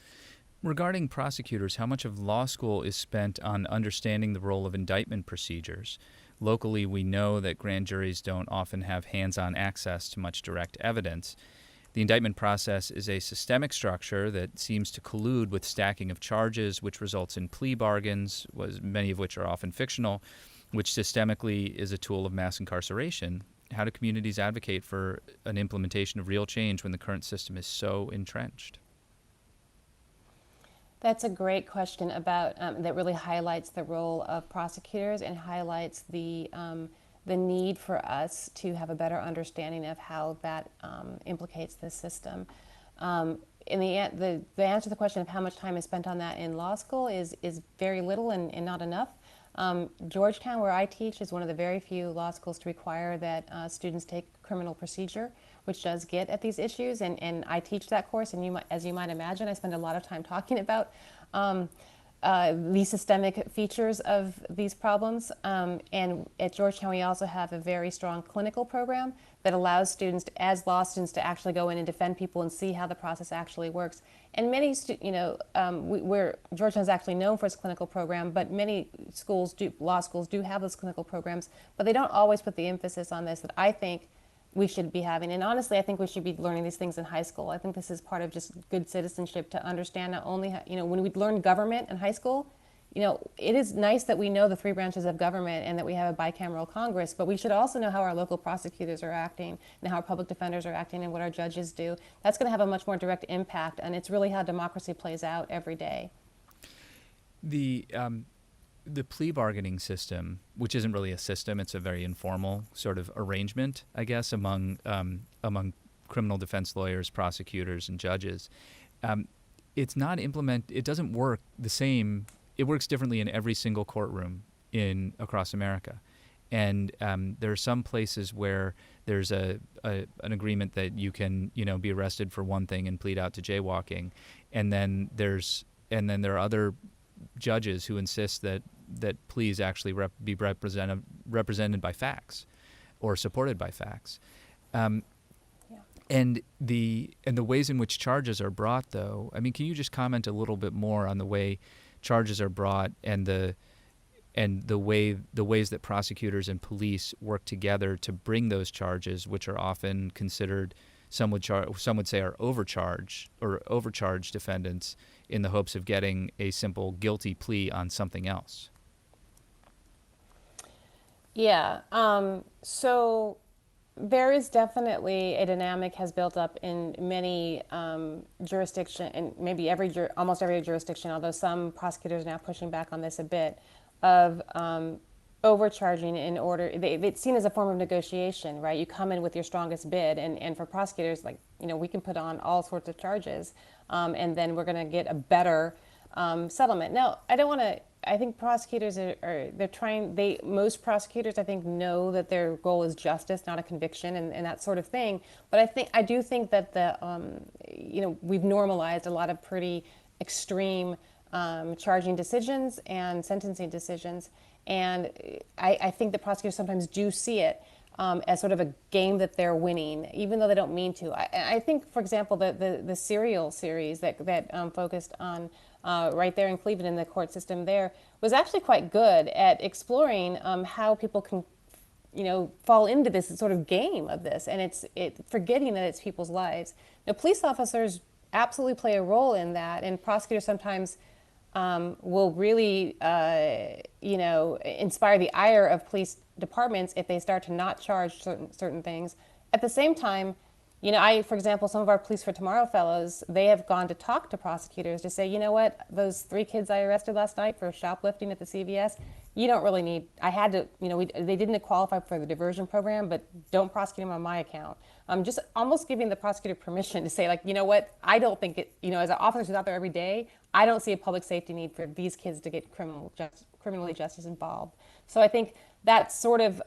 Speaker 2: Regarding prosecutors, how much of law school is spent on understanding the role of indictment procedures? Locally, we know that grand juries don't often have hands-on access to much direct evidence. The indictment process is a systemic structure that seems to collude with stacking of charges, which results in plea bargains, many of which are often fictional, which systemically is a tool of mass incarceration. How do communities advocate for an implementation of real change when the current system is so entrenched?
Speaker 3: That's a great question about that really highlights the role of prosecutors and highlights the need for us to have a better understanding of how that implicates the system. In the answer to the question of how much time is spent on that in law school is very little and not enough. Georgetown, where I teach, is one of the very few law schools to require that students take criminal procedure, which does get at these issues, and I teach that course, and as you might imagine, I spend a lot of time talking about the systemic features of these problems. And at Georgetown, we also have a very strong clinical program that allows students, as law students, to actually go in and defend people and see how the process actually works. And many, Georgetown is actually known for its clinical program, but many law schools do have those clinical programs, but they don't always put the emphasis on this that I think we should be having. And honestly, I think we should be learning these things in high school. I think this is part of just good citizenship to understand not only, when we learn government in high school, it is nice that we know the three branches of government and that we have a bicameral Congress, but we should also know how our local prosecutors are acting and how our public defenders are acting and what our judges do. That's going to have a much more direct impact, and it's really how democracy plays out every day.
Speaker 2: The plea bargaining system, which isn't really a system, it's a very informal sort of arrangement, I guess, among criminal defense lawyers, prosecutors, and judges. It's not it doesn't work the same. It works differently in every single courtroom across America. And there are some places where there's an agreement that you can, be arrested for one thing and plead out to jaywalking. And then there are other judges who insist that pleas actually be represented by facts or supported by facts. And the ways in which charges are brought, though, can you just comment a little bit more on the way charges are brought and the ways that prosecutors and police work together to bring those charges, which are often considered, some would say, are overcharged defendants in the hopes of getting a simple guilty plea on something else?
Speaker 3: Yeah. So there is definitely a dynamic has built up in many jurisdictions, and maybe almost every jurisdiction, although some prosecutors are now pushing back on this a bit, of overcharging in order, it's seen as a form of negotiation, right? You come in with your strongest bid, and for prosecutors, we can put on all sorts of charges, and then we're going to get a better settlement. Now, I think prosecutors most prosecutors, I think, know that their goal is justice, not a conviction, and that sort of thing. But I do think that we've normalized a lot of pretty extreme charging decisions and sentencing decisions. And I think that prosecutors sometimes do see it as sort of a game that they're winning, even though they don't mean to. I think, for example, the Serial series that focused on right there in Cleveland in the court system there was actually quite good at exploring how people can, fall into this sort of game of this, and it's forgetting that it's people's lives. Now, police officers absolutely play a role in that, and prosecutors sometimes will really, inspire the ire of police departments if they start to not charge certain things. At the same time, for example, some of our Police for Tomorrow fellows, they have gone to talk to prosecutors to say, you know what, those 3 kids I arrested last night for shoplifting at the CVS, you don't really need, they didn't qualify for the diversion program, but don't prosecute them on my account. Just almost giving the prosecutor permission to say, you know what, I don't think it, as an officer who's out there every day, I don't see a public safety need for these kids to get criminally justice involved. So I think that sort of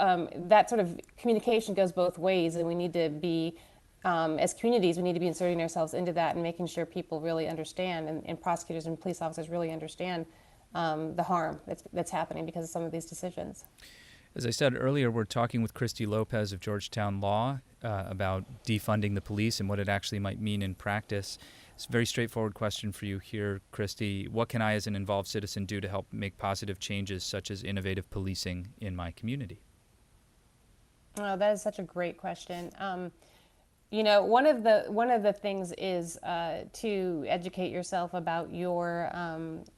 Speaker 3: communication goes both ways, and we need to be, as communities, we need to be inserting ourselves into that and making sure people really understand, and prosecutors and police officers really understand the harm that's happening because of some of these decisions.
Speaker 2: As I said earlier, we're talking with Christy Lopez of Georgetown Law about defunding the police and what it actually might mean in practice. It's a very straightforward question for you here, Christy. What can I, as an involved citizen, do to help make positive changes such as innovative policing in my community?
Speaker 3: Oh, that is such a great question. one of the things is to educate yourself about your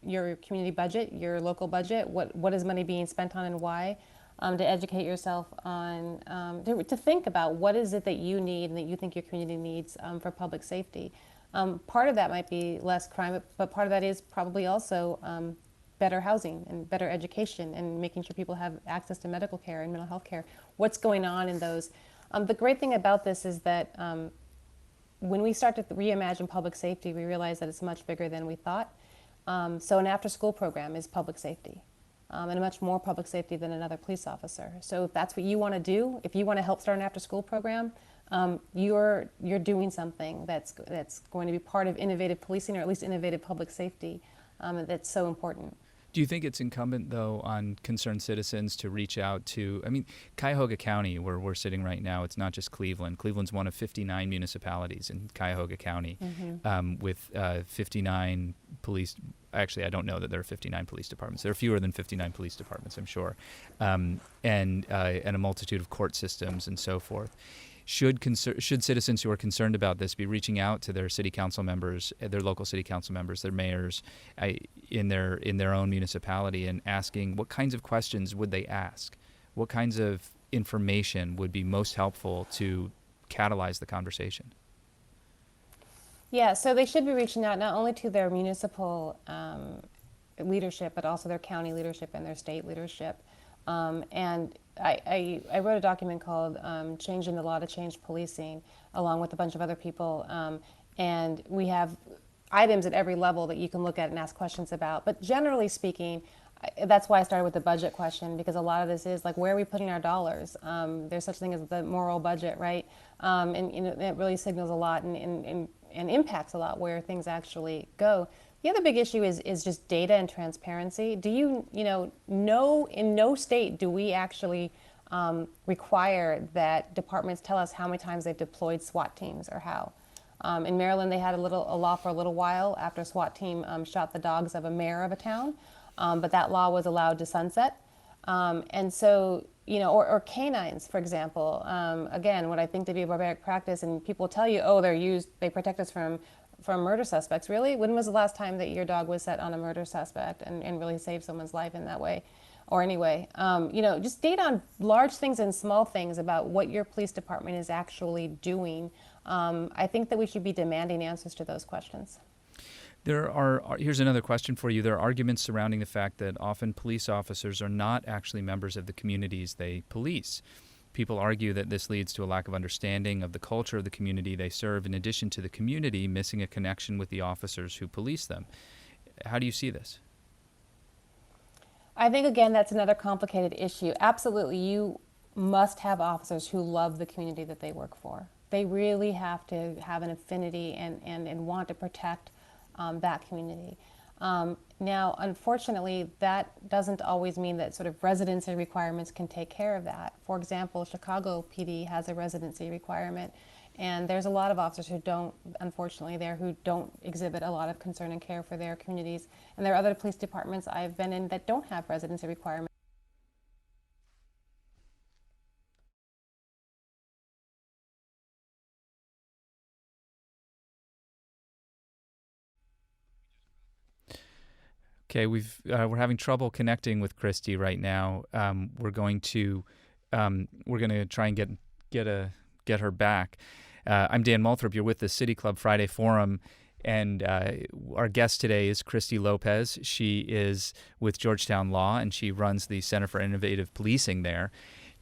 Speaker 3: community budget, your local budget. What is money being spent on and why? To educate yourself on to think about what is it that you need and that you think your community needs for public safety. Part of that might be less crime, but part of that is probably also better housing and better education and making sure people have access to medical care and mental health care. What's going on in those? The great thing about this is that when we start to reimagine public safety, we realize that it's much bigger than we thought. So an after-school program is public safety, and much more public safety than another police officer. So if that's what you want to do, if you want to help start an after-school program, you're doing something that's going to be part of innovative policing, or at least innovative public safety. That's so important.
Speaker 2: Do you think it's incumbent, though, on concerned citizens to reach out to, Cuyahoga County, where we're sitting right now, it's not just Cleveland. Cleveland's one of 59 municipalities in Cuyahoga County, with 59 police. Actually, I don't know that there are 59 police departments. There are fewer than 59 police departments, I'm sure, and a multitude of court systems and so forth. Should citizens who are concerned about this be reaching out to their city council members, their local city council members, their mayors, in their own municipality, and asking what kinds of questions would they ask? What kinds of information would be most helpful to catalyze the conversation?
Speaker 3: Yeah, so they should be reaching out not only to their municipal leadership, but also their county leadership and their state leadership. And I wrote a document called Changing the Law to Change Policing, along with a bunch of other people. And we have items at every level that you can look at and ask questions about. But generally speaking, that's why I started with the budget question, because a lot of this is like, where are we putting our dollars? There's such a thing as the moral budget, right? And it really signals a lot and impacts a lot where things actually go. The other big issue is just data and transparency. Do you know in no state do we actually require that departments tell us how many times they've deployed SWAT teams or how. In Maryland, they had a law for a little while after a SWAT team shot the dogs of a mayor of a town, but that law was allowed to sunset. And so, or canines, for example. Again, what I think to be a barbaric practice, and people tell you, oh, they protect us from murder suspects. Really? When was the last time that your dog was set on a murder suspect and really saved someone's life in that way? Or anyway, just data on large things and small things about what your police department is actually doing. I think that we should be demanding answers to those questions.
Speaker 2: Here's another question for you. There are arguments surrounding the fact that often police officers are not actually members of the communities they police. People argue that this leads to a lack of understanding of the culture of the community they serve, in addition to the community missing a connection with the officers who police them. How do you see this?
Speaker 3: I think, again, that's another complicated issue. Absolutely, you must have officers who love the community that they work for. They really have to have an affinity and want to protect that community. Now, unfortunately, that doesn't always mean that sort of residency requirements can take care of that. For example, Chicago PD has a residency requirement, and there's a lot of officers who don't, unfortunately, who don't exhibit a lot of concern and care for their communities. And there are other police departments I've been in that don't have residency requirements.
Speaker 2: Okay, we're having trouble connecting with Christy right now. We're going to try and get her back. I'm Dan Moulthrop. You're with the City Club Friday Forum, and our guest today is Christy Lopez. She is with Georgetown Law, and she runs the Center for Innovative Policing there.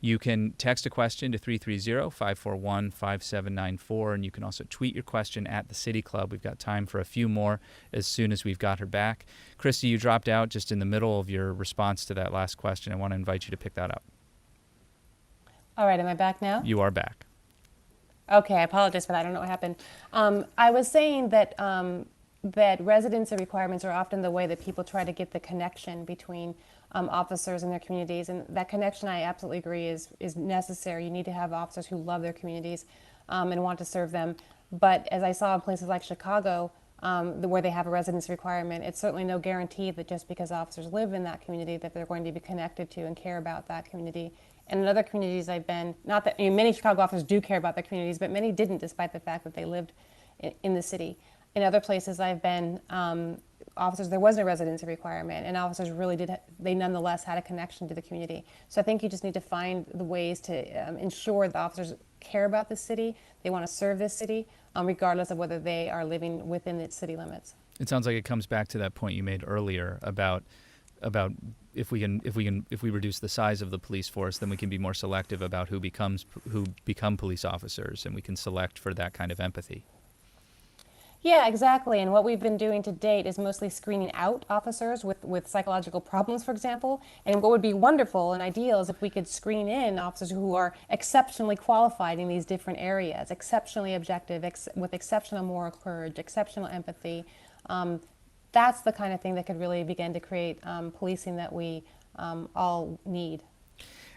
Speaker 2: You can text a question to 330-541-5794, and you can also tweet your question at the City Club. We've got time for a few more as soon as we've got her back. Christy, you dropped out just in the middle of your response to that last question. I want to invite you to pick that up.
Speaker 3: All right, am I back now?
Speaker 2: You are back.
Speaker 3: Okay, I apologize for that. I don't know what happened. I was saying that that residency requirements are often the way that people try to get the connection between officers and their communities, and that connection, I absolutely agree, is necessary. You need to have officers who love their communities and want to serve them. But as I saw in places like Chicago, where they have a residency requirement, it's certainly no guarantee that just because officers live in that community that they're going to be connected to and care about that community And in other communities I've been, not that many Chicago officers do care about their communities, but many didn't, despite the fact that they lived in the city. In other places I've been, officers, there was no residency requirement, and officers really they nonetheless had a connection to the community. So I think you just need to find the ways to ensure that officers care about the city, they want to serve this city, regardless of whether they are living within its city limits.
Speaker 2: It sounds like it comes back to that point you made earlier about if we reduce the size of the police force, then we can be more selective about who become police officers, and we can select for that kind of empathy.
Speaker 3: Yeah, exactly. And what we've been doing to date is mostly screening out officers with psychological problems, for example. And what would be wonderful and ideal is if we could screen in officers who are exceptionally qualified in these different areas, exceptionally objective, with exceptional moral courage, exceptional empathy. That's the kind of thing that could really begin to create policing that we all need.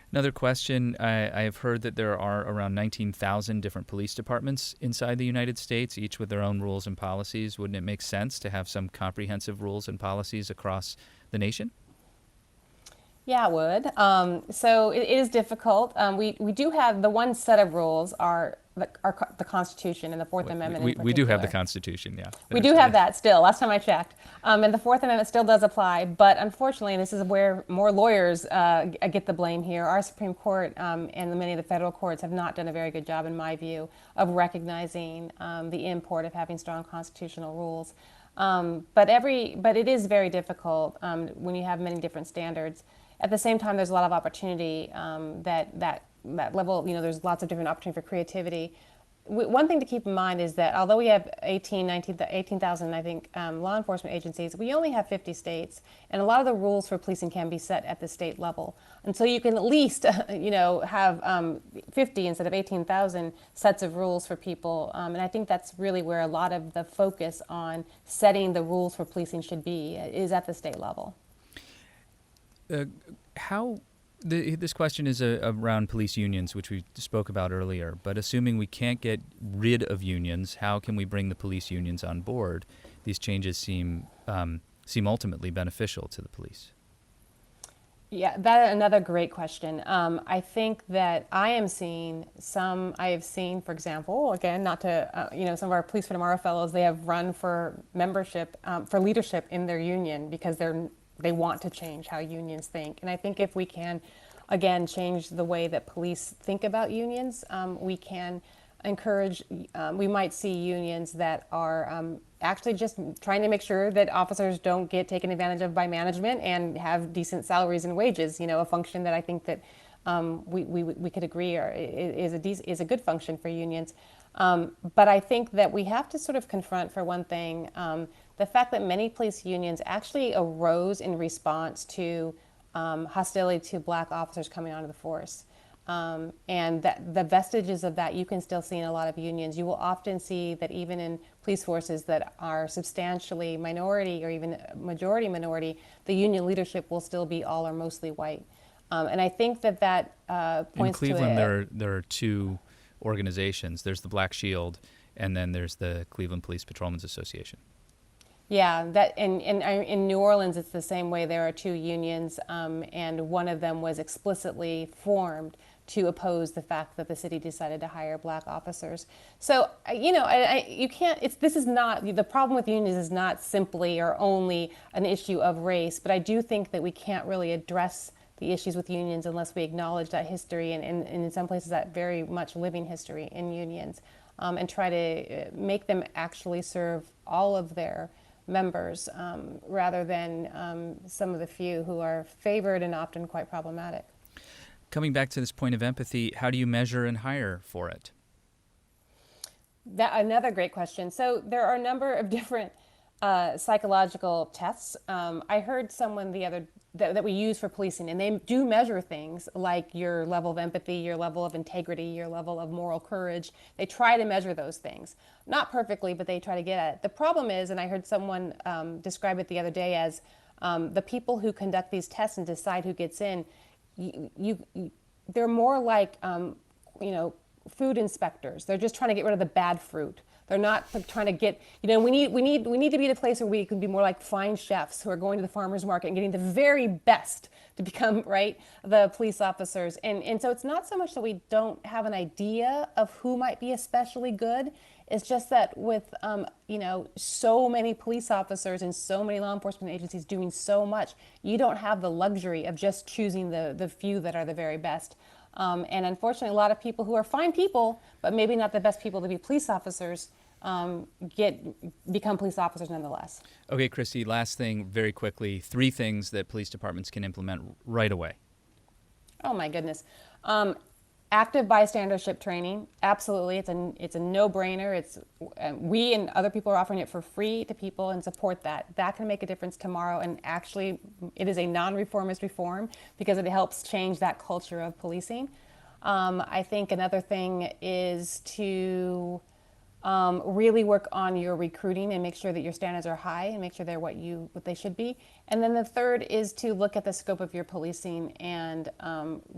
Speaker 2: Another question, I have heard that there are around 19,000 different police departments inside the United States, each with their own rules and policies. Wouldn't it make sense to have some comprehensive rules and policies across the nation?
Speaker 3: Yeah, it would. So it is difficult. We do have the one set of rules are the Constitution and the Fourth Amendment in particular.
Speaker 2: We do have the Constitution, yeah.
Speaker 3: We do have that still, last time I checked. And the Fourth Amendment still does apply, but unfortunately, and this is where more lawyers get the blame here, our Supreme Court and many of the federal courts have not done a very good job, in my view, of recognizing the import of having strong constitutional rules. But it is very difficult when you have many different standards. At the same time, there's a lot of opportunity that level, there's lots of different opportunity for creativity. One thing to keep in mind is that although we have 18,000, I think, law enforcement agencies, we only have 50 states, and a lot of the rules for policing can be set at the state level. And so you can at least, have 50 instead of 18,000 sets of rules for people. And I think that's really where a lot of the focus on setting the rules for policing should be, is at the state level.
Speaker 2: This question is around police unions, which we spoke about earlier, but assuming we can't get rid of unions, how can we bring the police unions on board? These changes seem ultimately beneficial to the police.
Speaker 3: Yeah, that's another great question. I think that I have seen, for example, again, not to, some of our Police for Tomorrow fellows, they have run for membership, for leadership in their union because they want to change how unions think. And I think if we can, again, change the way that police think about unions, we can encourage, we might see unions that are actually just trying to make sure that officers don't get taken advantage of by management and have decent salaries and wages, a function that I think that we could agree is a good function for unions. But I think that we have to sort of confront, for one thing, the fact that many police unions actually arose in response to hostility to black officers coming onto the force. And that the vestiges of that you can still see in a lot of unions. You will often see that even in police forces that are substantially minority or even majority minority, the union leadership will still be all or mostly white. And I think that points to
Speaker 2: in Cleveland, there are two organizations. There's the Black Shield, and then there's the Cleveland Police Patrolmen's Association.
Speaker 3: Yeah, that in New Orleans, it's the same way. There are two unions, and one of them was explicitly formed to oppose the fact that the city decided to hire black officers. So, you can't, this is not, the problem with unions is not simply or only an issue of race, but I do think that we can't really address the issues with unions unless we acknowledge that history and in some places that very much living history in unions, and try to make them actually serve all of their members rather than some of the few who are favored and often quite problematic.
Speaker 2: Coming back to this point of empathy, how do you measure and hire for it?
Speaker 3: Another great question. So there are a number of different psychological tests. I heard someone that we use for policing, and they do measure things like your level of empathy, your level of integrity, your level of moral courage. They try to measure those things. Not perfectly, but they try to get at it. The problem is, and I heard someone describe it the other day as the people who conduct these tests and decide who gets in, they're more like, food inspectors. They're just trying to get rid of the bad fruit. They're not trying to get, we need to be at a place where we can be more like fine chefs who are going to the farmer's market and getting the very best to become, right, the police officers. And so it's not so much that we don't have an idea of who might be especially good. It's just that with, so many police officers and so many law enforcement agencies doing so much, you don't have the luxury of just choosing the few that are the very best. And unfortunately, a lot of people who are fine people, but maybe not the best people to be police officers, become police officers nonetheless.
Speaker 2: Okay, Christy, last thing, very quickly, 3 things that police departments can implement right away.
Speaker 3: Oh my goodness. Active bystandership training, absolutely. It's a no-brainer. We and other people are offering it for free to people, and support that. That can make a difference tomorrow, and actually it is a non-reformist reform because it helps change that culture of policing. I think another thing is to really work on your recruiting and make sure that your standards are high and make sure they're what they should be. And then the third is to look at the scope of your policing and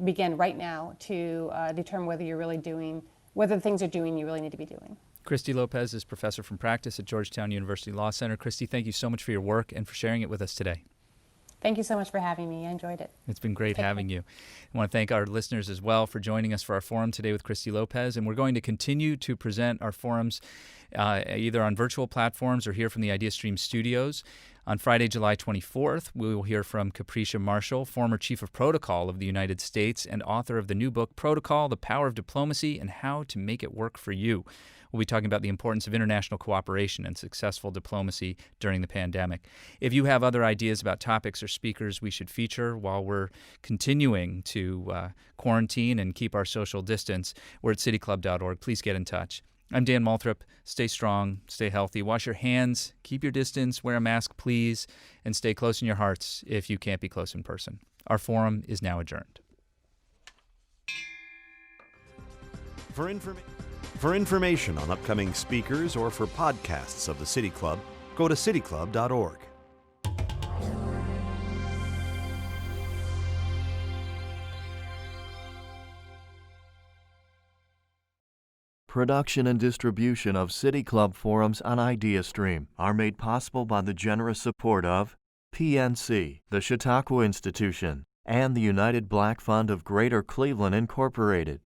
Speaker 3: begin right now to determine whether the things you're doing you really need to be doing.
Speaker 2: Christy Lopez is professor from practice at Georgetown University Law Center. Christy, thank you so much for your work and for sharing it with us today.
Speaker 3: Thank you so much for having me. I enjoyed it.
Speaker 2: It's been great having you. I want to thank our listeners as well for joining us for our forum today with Christy Lopez. And we're going to continue to present our forums either on virtual platforms or here from the IdeaStream studios. On Friday, July 24th, we will hear from Capricia Marshall, former Chief of Protocol of the United States and author of the new book, Protocol, The Power of Diplomacy and How to Make It Work for You. We'll be talking about the importance of international cooperation and successful diplomacy during the pandemic. If you have other ideas about topics or speakers we should feature while we're continuing to quarantine and keep our social distance, we're at cityclub.org. Please get in touch. I'm Dan Malthrop. Stay strong, stay healthy, wash your hands, keep your distance, wear a mask, please, and stay close in your hearts if you can't be close in person. Our forum is now adjourned.
Speaker 4: For information on upcoming speakers or for podcasts of the City Club, go to cityclub.org.
Speaker 1: Production and distribution of City Club forums on IdeaStream are made possible by the generous support of PNC, the Chautauqua Institution, and the United Black Fund of Greater Cleveland, Incorporated.